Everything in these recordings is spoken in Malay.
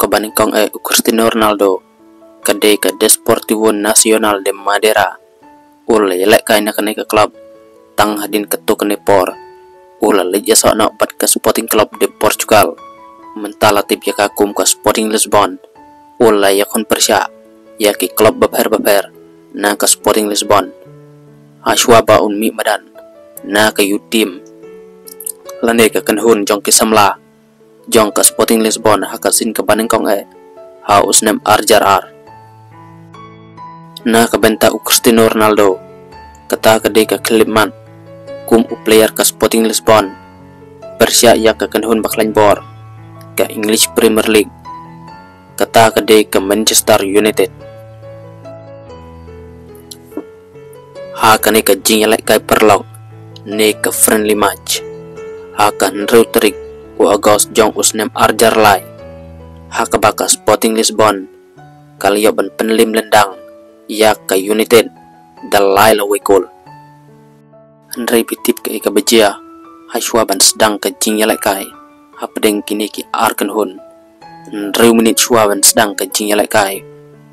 kabaningkong Cristiano Ronaldo kadai ka Desportivo Nacional de Madeira ula yelek kai nak ke klub tang hadin ketuk por ula liga sokna pat ke Sporting Club de Portugal mentala tip ya kakum ke Sporting Lisbon ula yakon persya ya ki klub baper na ke Sporting Lisbon aswa ba unmi madan na ke yutim lane ke kenhun jong ke samla jong ke Sporting Lisbon hakasin ke baningkong ha usnem arjar na ke benta Cristiano Ronaldo kata ke deka Kliman kum player ke Sporting Lisbon persya ya ke kenhun baklain bor ke English Premier League kata ke deka Manchester United ha kane ke jingelek kai perlong ne ke friendly match ha kan reutrik u agos jong usnem arjar lai ha ke baka Sporting Lisbon kaliyo ban penlim lendang ya ke United dalai lawikul Andrei pitip ke bejia haiswa ban sedang ke jingelek kai ha pedeng kini ki arkan hun Andrei menit shwa ban sedang ke jingelek kai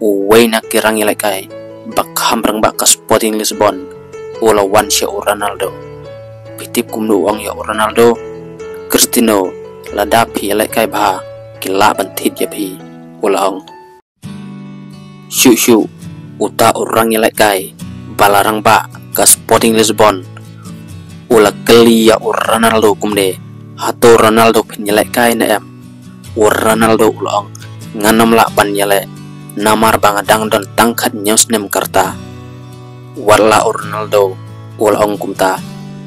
uwei nak kirang yelek kai bak hamrang bak ke Sporting Lisbon ula wan sya Ronaldo pitip kumdu wang ya Ronaldo Cristiano ladap yelek kai bah kila bantit ya bi ula ong syu uta orang yelek kai balarang ba ke Sporting Lisbon ula keli ya Ronaldo kumde hato Ronaldo penyelek kai na em Ronaldo ula ong nganam la ban yelek namar bangadang don tangkat nyos nem karta wala Ronaldo ula ong kumta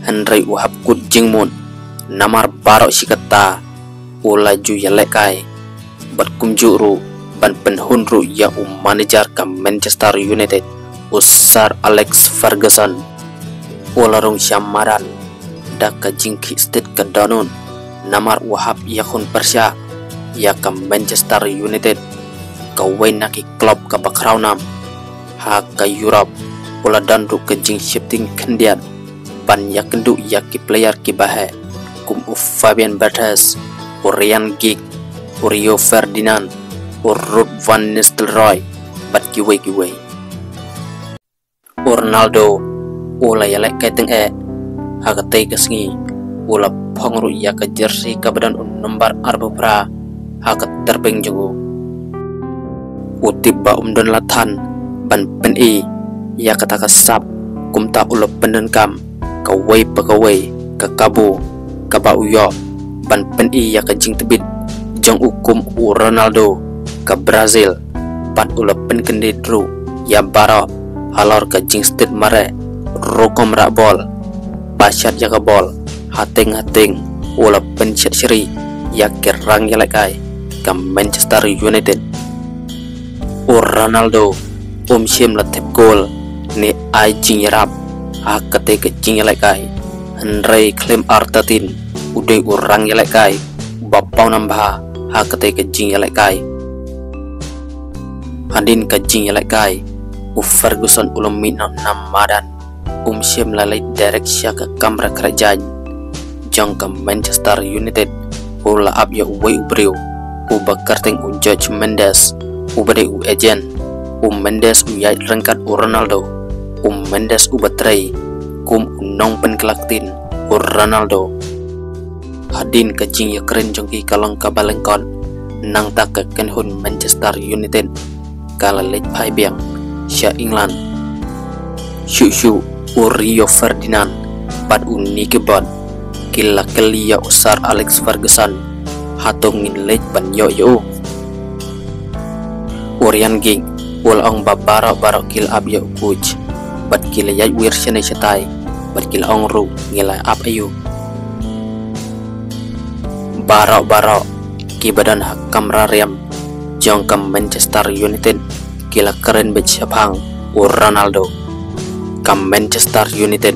Henry uhap kut jingmun namar barok sikata ula ju yelek kai bat kumjuru ban penhunru ya manajer ke Manchester United usar Alex Ferguson ula rong syamaran dak ke jingki state ke donun namar uhap yakun persya ya ke Manchester United kawai naki klub ke bakraunam ha ke Europe ula dandu ke jing shifting kendian ban yakendu ya ki player ki bahe kum Fabian Barthez Ryan Giggs Rio Ferdinand Ruud van Nistelrooy bat kiwei Ronaldo ula yalek kaiteng hagatay kasngi ula pangru ya ke jersey ke badan nomor arbupra hagat terbeng jugu utip ba don latan ban pen ya kata kasap kumta ula pendenkam kawai pegawai ke kabu kaba uyo ban pen ya ke jing tebit jong ukum Ronaldo ke Brazil pat ula pen kendidru ya baro halor ke jing state mare rokom rak bol basyat ya ke bol hateng ula pen syri ya kerang yalek kai ke Manchester United Ronaldo syem latip gol ni ai jing yarap hakate ke jing yalek kai Henry klaim artatin udai urang yalek kai bapau nambah hakate ke jing yalek kai handin ke jing yalek kai Ferguson ulum minam namadan syem lalai direct sya ke kamera kerajaan jong ke Manchester United ula ab ya uwei ubriu bakarteng George Mendes bade agent Mendes ya rengkat Ronaldo Mendes batrai kum nong penkelaktin Ronaldo hadin ke jing ya keren jongki kalong kabalengkon nang tak ke kenhun Manchester United kala lej pai biang sya England syu Rio Ferdinand pat unike bot kila kelia usar Alex Ferguson hatongin lej ban yo Ryan Giggs ul babara kil ab yo kuj bat kila yai wir syane syatai bat kila ru ngila ab ayu baro ki badan hakam rariam jong ke Manchester United kila keren bet syapang Ronaldo ke Manchester United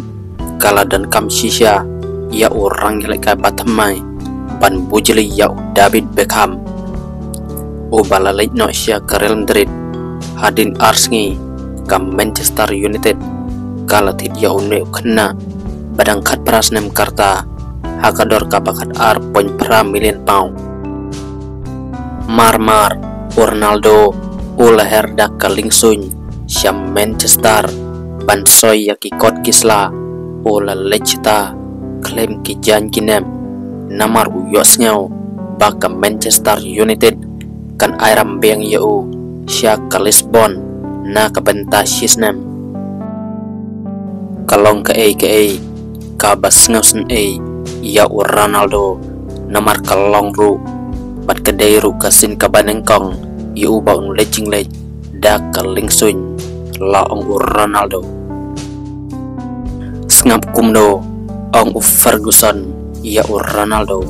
kala dan kam shisha ya orang yelek kai batamai ban bujeli ya David Beckham balalai no sya ke Real Madrid hadin arsngi ke Manchester United kala tid ya une kena badangkat pras nem karta hakador kapakat ar poin pra million pound Marmar Ronaldo ulaher dak kalingsun syam Manchester bansoy yakikot kisla ula lecita klaim kijan kinem namar uyos ngau baka Manchester United kan airam beng yau sya ka Lisbon na kabenta shisnem kalong ka ka bas ngausen ya Ronaldo namar kalong ru bat kedai ru kasin kabanengkong yu baun lecing lec dak kalingsun la ong Ronaldo ngap kumdo ong Ferguson ya Ronaldo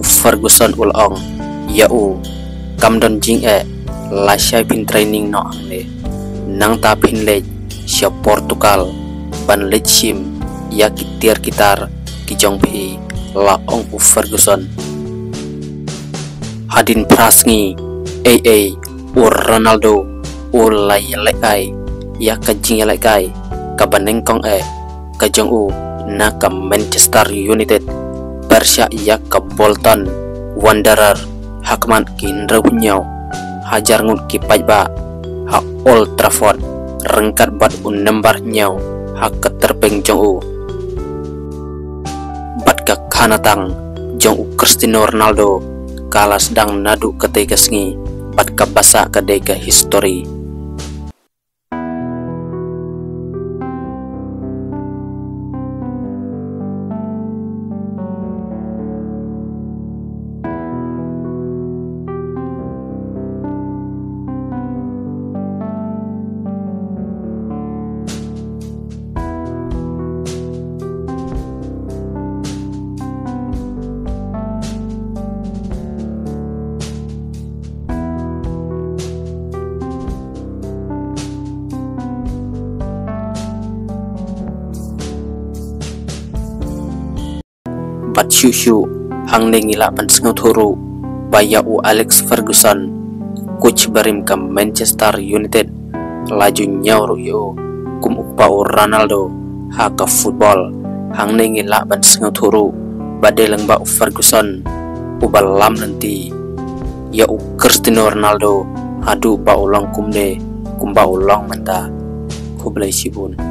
Ferguson ul ong ya kamdon jing la syai pin training no angle nang ta pin le sya Portugal ban lechim ya kitar kijong pi la ong Ferguson hadin prasngi Ronaldo ulai lekai ya kajing lekai kabanengkong kajong na ka Manchester United Persya ya ka Bolton Wanderer hakman kinra punyau hajar ngut ki pajba ha Old Trafford rengkat bat nembar nyau ha keterpeng jong bat ka kanatang jong Cristiano Ronaldo kala sedang nadu ketegasngi bat ka basa kadeka history bat syushu hang nengila ban sengau thuru baya Alex Ferguson coach barim ka Manchester United laju nyauru yo kum ukpa Ronaldo ha ka football hang nengila ban sengau thuru badeleng ba Ferguson ubal lam nanti ya Cristiano Ronaldo hadu ba ulang kumba ulang manta kublai sibun